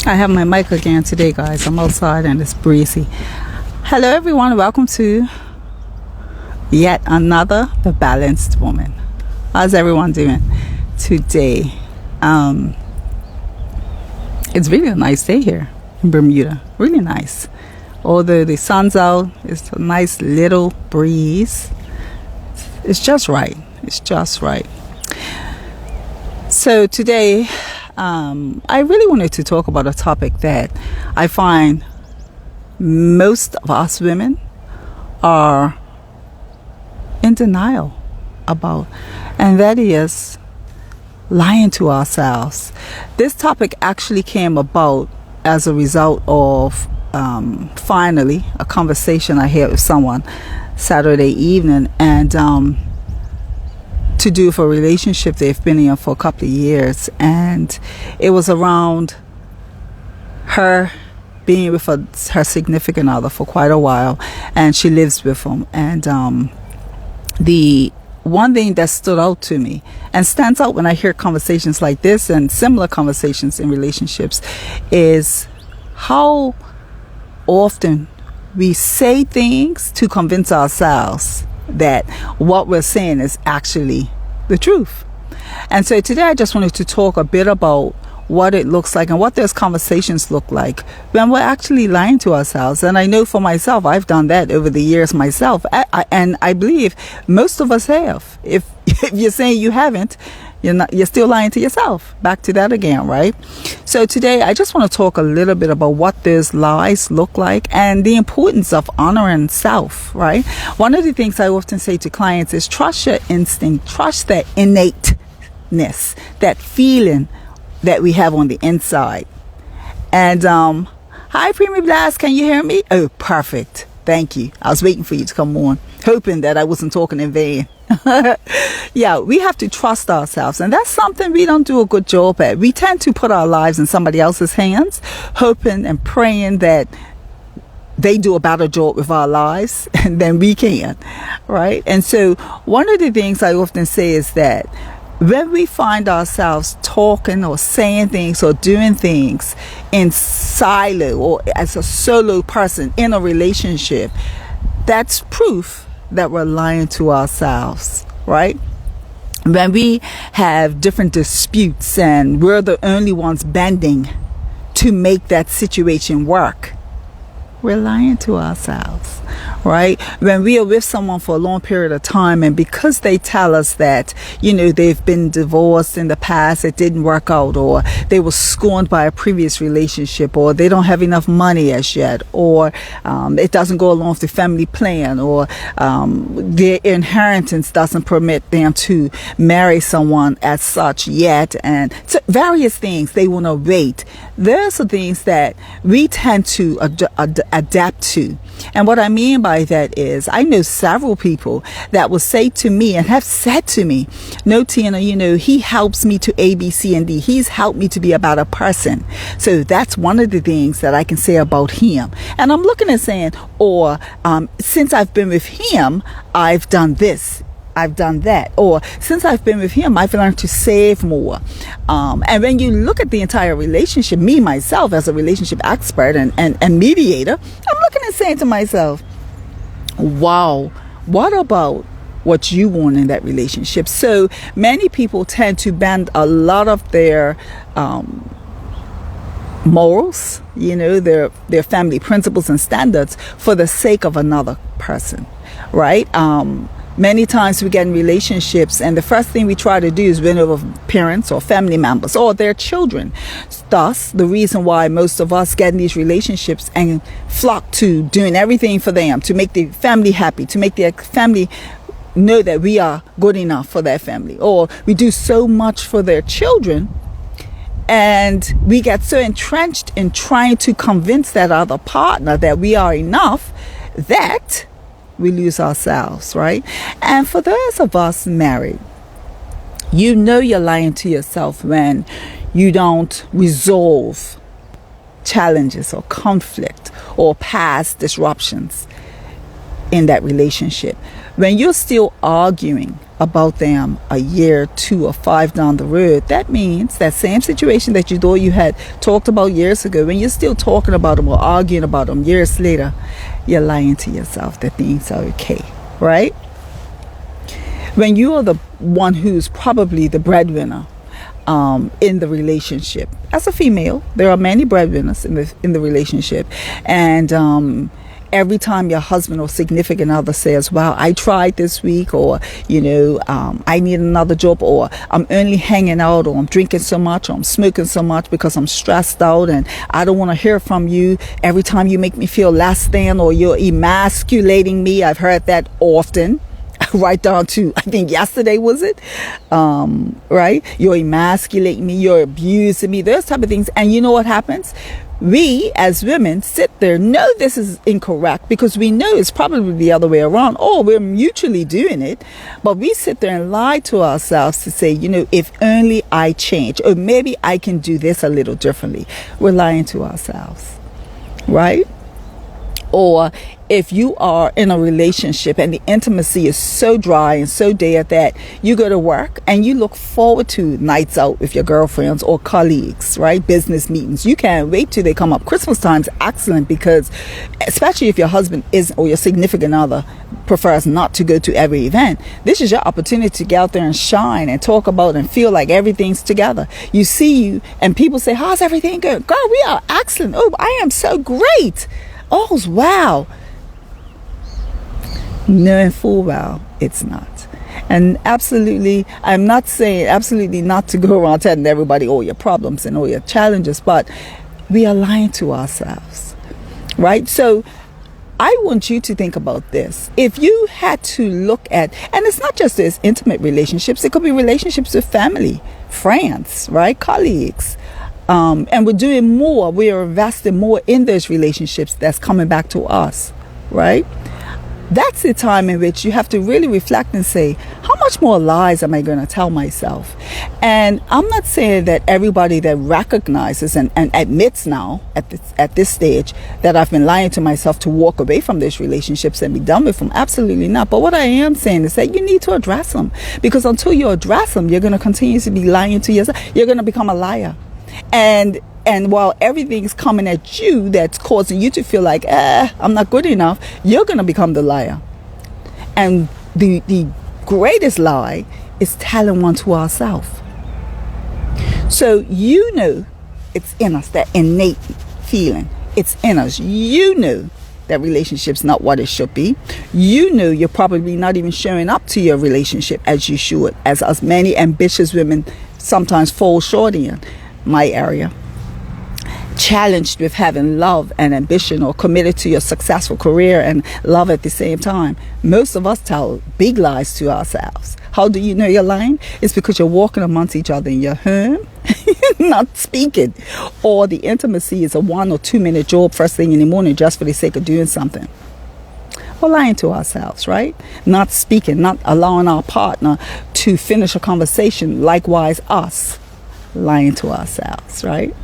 I have my mic again today, guys. I'm outside and it's breezy. Hello, everyone. Welcome to yet another The Balanced Woman. How's everyone doing today? It's really a nice day here in Bermuda. Really nice. Although the sun's out, it's a nice little breeze. It's just right. It's just right. So today, I really wanted to talk about a topic that I find most of us women are in denial about, and that is lying to ourselves. This topic actually came about as a result of finally a conversation I had with someone Saturday evening, and to do for a relationship they've been in for a couple of years, and it was around her being with her significant other for quite a while, and she lives with him. And the one thing that stood out to me and stands out when I hear conversations like this and similar conversations in relationships is how often we say things to convince ourselves that what we're saying is actually the truth. And so today I just wanted to talk a bit about what it looks like and what those conversations look like when we're actually lying to ourselves. And I know for myself, I've done that over the years myself, and I believe most of us have. If you're saying you haven't, you're still lying to yourself. Back to that again, right? So today I just want to talk a little bit about what those lies look like and the importance of honoring self, right? One of the things I often say to clients is trust your instinct, trust that innateness, that feeling that we have on the inside. And hi Premium Blast, can you hear me? Oh, perfect. Thank you. I was waiting for you to come on, hoping that I wasn't talking in vain. Yeah, we have to trust ourselves, and that's something we don't do a good job at. We tend to put our lives in somebody else's hands, hoping and praying that they do a better job with our lives than we can, right? And so one of the things I often say is that when we find ourselves talking or saying things or doing things in silo or as a solo person in a relationship, that's proof that we're lying to ourselves, right? When we have different disputes and we're the only ones bending to make that situation work, we're lying to ourselves, right? When we are with someone for a long period of time, and because they tell us that, they've been divorced in the past, it didn't work out, or they were scorned by a previous relationship, or they don't have enough money as yet, or it doesn't go along with the family plan, or their inheritance doesn't permit them to marry someone as such yet, and so various things they want to wait. There's the things that we tend to adapt to. And what I mean by that is, I know several people that will say to me and have said to me, no, Tina, he helps me to A, B, C, and D. He's helped me to be a better person. So that's one of the things that I can say about him. And I'm looking at saying, or since I've been with him, I've done this, I've done that, or since I've been with him, I've learned to save more. And when you look at the entire relationship, me, myself, as a relationship expert and mediator, I'm looking and saying to myself, wow, what about what you want in that relationship? So many people tend to bend a lot of their morals, their family principles and standards for the sake of another person, right? Many times we get in relationships and the first thing we try to do is win over parents or family members or their children. Thus, the reason why most of us get in these relationships and flock to doing everything for them, to make the family happy, to make their family know that we are good enough for their family, or we do so much for their children, and we get so entrenched in trying to convince that other partner that we are enough that we lose ourselves, right? And for those of us married, you're lying to yourself when you don't resolve challenges or conflict or past disruptions in that relationship. When you're still arguing about them a year, 2 or 5 down the road, that means that same situation that you thought you had talked about years ago, when you're still talking about them or arguing about them years later, you're lying to yourself that things are okay, right? When you are the one who's probably the breadwinner in the relationship, as a female, there are many breadwinners in the relationship, and every time your husband or significant other says, wow, I tried this week, or, I need another job, or I'm only hanging out, or I'm drinking so much, or I'm smoking so much because I'm stressed out and I don't want to hear from you. Every time you make me feel less than, or you're emasculating me. I've heard that often. Right down to, I think yesterday was it, right? You're emasculating me, you're abusing me, those type of things. And you know what happens? We as women sit there, know this is incorrect, because we know it's probably the other way around, or we're mutually doing it, but we sit there and lie to ourselves to say, if only I change, or maybe I can do this a little differently. We're lying to ourselves, right? Or if you are in a relationship and the intimacy is so dry and so dead that you go to work and you look forward to nights out with your girlfriends or colleagues, right? Business meetings. You can't wait till they come up. Christmas time's excellent, because especially if your husband isn't, or your significant other prefers not to go to every event, this is your opportunity to get out there and shine and talk about and feel like everything's together. You see you and people say, how's everything going? Girl, we are excellent. Oh, I am so great. Oh, wow. Knowing full well it's not. And absolutely, I'm not saying absolutely not to go around telling everybody all your problems and all your challenges, but we are lying to ourselves, right? So I want you to think about this. If you had to look at, and it's not just this intimate relationships, it could be relationships with family, friends, right? Colleagues. And we're doing more, we are investing more in those relationships that's coming back to us, right? That's the time in which you have to really reflect and say, how much more lies am I going to tell myself? And I'm not saying that everybody that recognizes and admits now at this stage that I've been lying to myself to walk away from those relationships and be done with them. Absolutely not. But what I am saying is that you need to address them, because until you address them, you're going to continue to be lying to yourself. You're going to become a liar. And while everything's coming at you that's causing you to feel like, I'm not good enough, you're going to become the liar. And the greatest lie is telling one to ourselves. So it's in us, that innate feeling. It's in us. That relationship's not what it should be. You're probably not even showing up to your relationship as you should, as many ambitious women sometimes fall short in my area. Challenged with having love and ambition, or committed to your successful career and love at the same time. Most of us tell big lies to ourselves. How do you know you're lying? It's because you're walking amongst each other in your home, not speaking, or the intimacy is a 1 or 2 minute job first thing in the morning just for the sake of doing something. We're lying to ourselves, right? Not speaking, not allowing our partner to finish a conversation. Likewise, us lying to ourselves, right?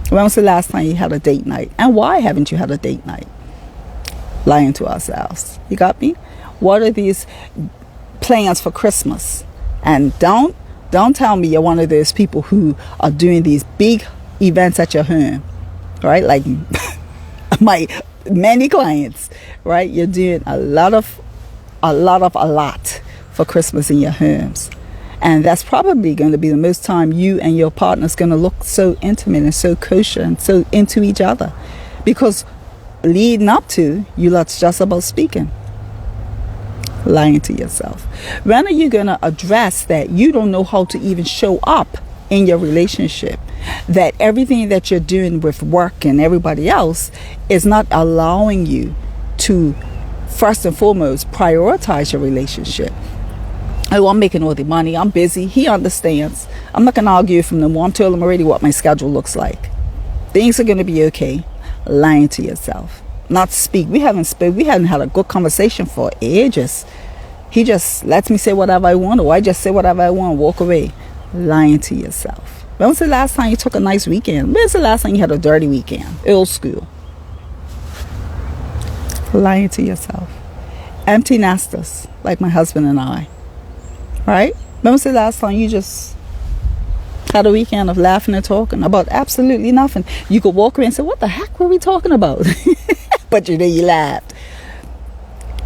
When was the last time you had a date night? And why haven't you had a date night? Lying to ourselves. You got me? What are these plans for Christmas? And don't tell me you're one of those people who are doing these big events at your home, right? Like my many clients, right? You're doing a lot for Christmas in your homes. And that's probably going to be the most time you and your partner's going to look so intimate and so kosher and so into each other. Because leading up to, you lot's just about speaking. Lying to yourself. When are you going to address that you don't know how to even show up in your relationship? That everything that you're doing with work and everybody else is not allowing you to, first and foremost, prioritize your relationship. Oh, I'm making all the money. I'm busy. He understands. I'm not going to argue from them. I told him already what my schedule looks like. Things are going to be okay. Lying to yourself. Not speak. We haven't had a good conversation for ages. He just lets me say whatever I want, or I just say whatever I want and walk away. Lying to yourself. When was the last time you took a nice weekend? When's the last time you had a dirty weekend? Old school. Lying to yourself. Empty nesters, like my husband and I. right? When was the last time you just had a weekend of laughing and talking about absolutely nothing? You could walk away and say, what the heck were we talking about? But you know you laughed.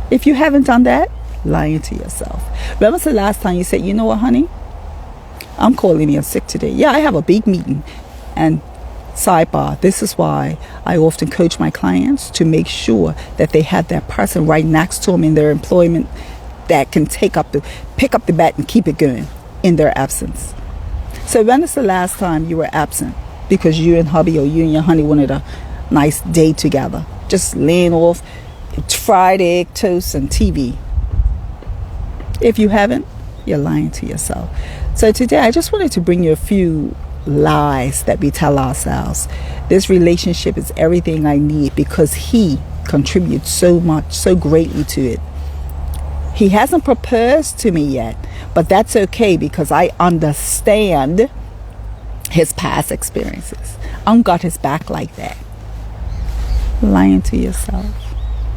If you haven't done that, lying to yourself. When was the last time you said, you know what, honey? I'm calling in sick today. Yeah, I have a big meeting. And sidebar, this is why I often coach my clients to make sure that they have that person right next to them in their employment that can pick up the bat and keep it going in their absence. So when is the last time you were absent because you and hubby or you and your honey wanted a nice day together? Just laying off fried egg, toast, and TV. If you haven't, you're lying to yourself. So today I just wanted to bring you a few lies that we tell ourselves. This relationship is everything I need because he contributes so much, so greatly to it. He hasn't proposed to me yet, but that's okay because I understand his past experiences. I've got his back like that. Lying to yourself.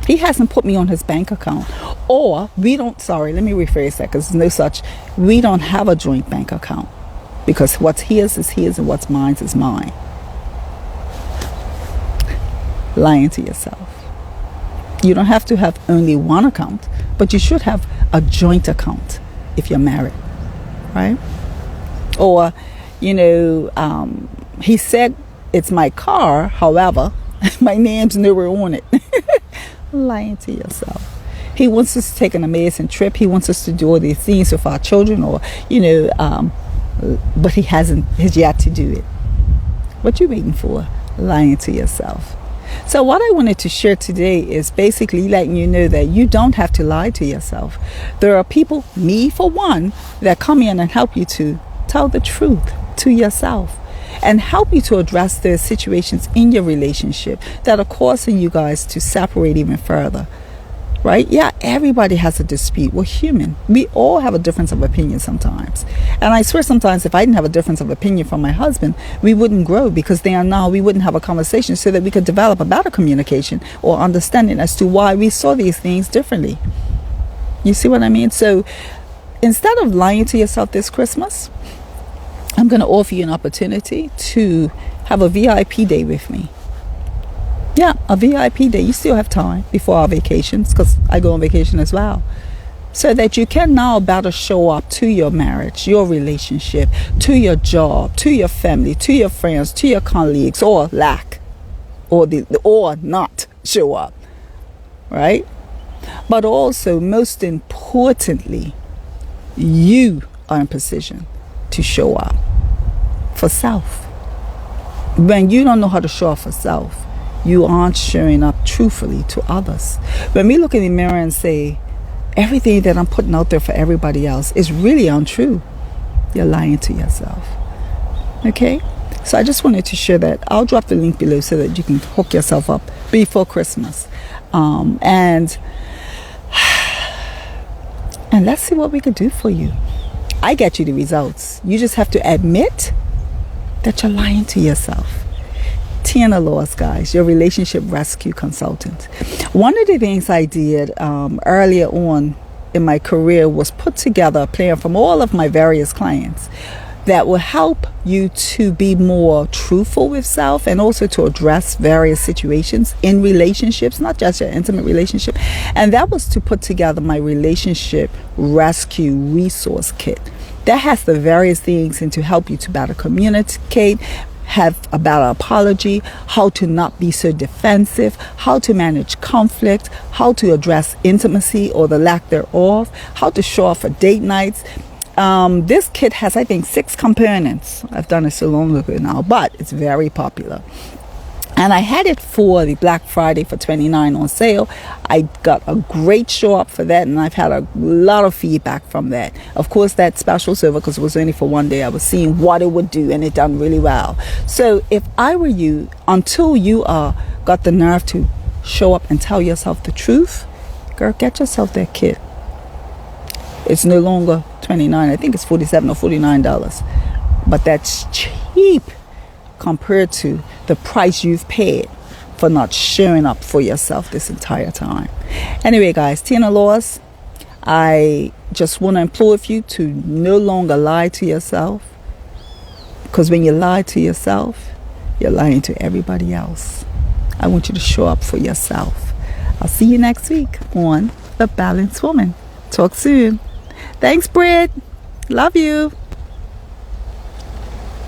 He hasn't put me on his bank account. Or let me rephrase that because there's no such, we don't have a joint bank account. Because what's his is his and what's mine is mine. Lying to yourself. You don't have to have only one account, but you should have a joint account if you're married, right? Or, he said it's my car, however, my name's nowhere on it. Lying to yourself. He wants us to take an amazing trip. He wants us to do all these things with our children, or but he has yet to do it. What you waiting for? Lying to yourself. So what I wanted to share today is basically letting you know that you don't have to lie to yourself. There are people, me for one, that come in and help you to tell the truth to yourself and help you to address the situations in your relationship that are causing you guys to separate even further. Right? Yeah, everybody has a dispute. We're human. We all have a difference of opinion sometimes. And I swear sometimes if I didn't have a difference of opinion from my husband, we wouldn't grow because we wouldn't have a conversation so that we could develop a better communication or understanding as to why we saw these things differently. You see what I mean? So instead of lying to yourself this Christmas, I'm going to offer you an opportunity to have a VIP day with me. Yeah, a VIP day. You still have time before our vacations because I go on vacation as well. So that you can now better show up to your marriage, your relationship, to your job, to your family, to your friends, to your colleagues, or not show up. Right? But also, most importantly, you are in position to show up for self. When you don't know how to show up for self, you aren't showing up truthfully to others. When we look in the mirror and say, everything that I'm putting out there for everybody else is really untrue, you're lying to yourself. Okay? So I just wanted to share that. I'll drop the link below so that you can hook yourself up before Christmas. And let's see what we could do for you. I get you the results. You just have to admit that you're lying to yourself. Tiana Laws, guys, your relationship rescue consultant. One of the things I did earlier on in my career was put together a plan from all of my various clients that will help you to be more truthful with self and also to address various situations in relationships, not just your intimate relationship. And that was to put together my relationship rescue resource kit. That has the various things and to help you to better communicate, have a better apology, how to not be so defensive, how to manage conflict, how to address intimacy or the lack thereof, how to show up for date nights. This kit has, I think, 6 components. I've done it so long ago now, but it's very popular. And I had it for the Black Friday for $29 on sale. I got a great show up for that, and I've had a lot of feedback from that. Of course, that special's over because it was only for one day. I was seeing what it would do, and it done really well. So if I were you, until you got the nerve to show up and tell yourself the truth, girl, get yourself that kit. It's no longer $29. I think it's $47 or $49. But that's cheap compared to the price you've paid for not showing up for yourself this entire time. Anyway, guys, Tiana Laws, I just want to implore you to no longer lie to yourself, because when you lie to yourself, you're lying to everybody else. I want you to show up for yourself. I'll see you next week on The Balanced Woman. Talk soon. Thanks, Britt. Love you.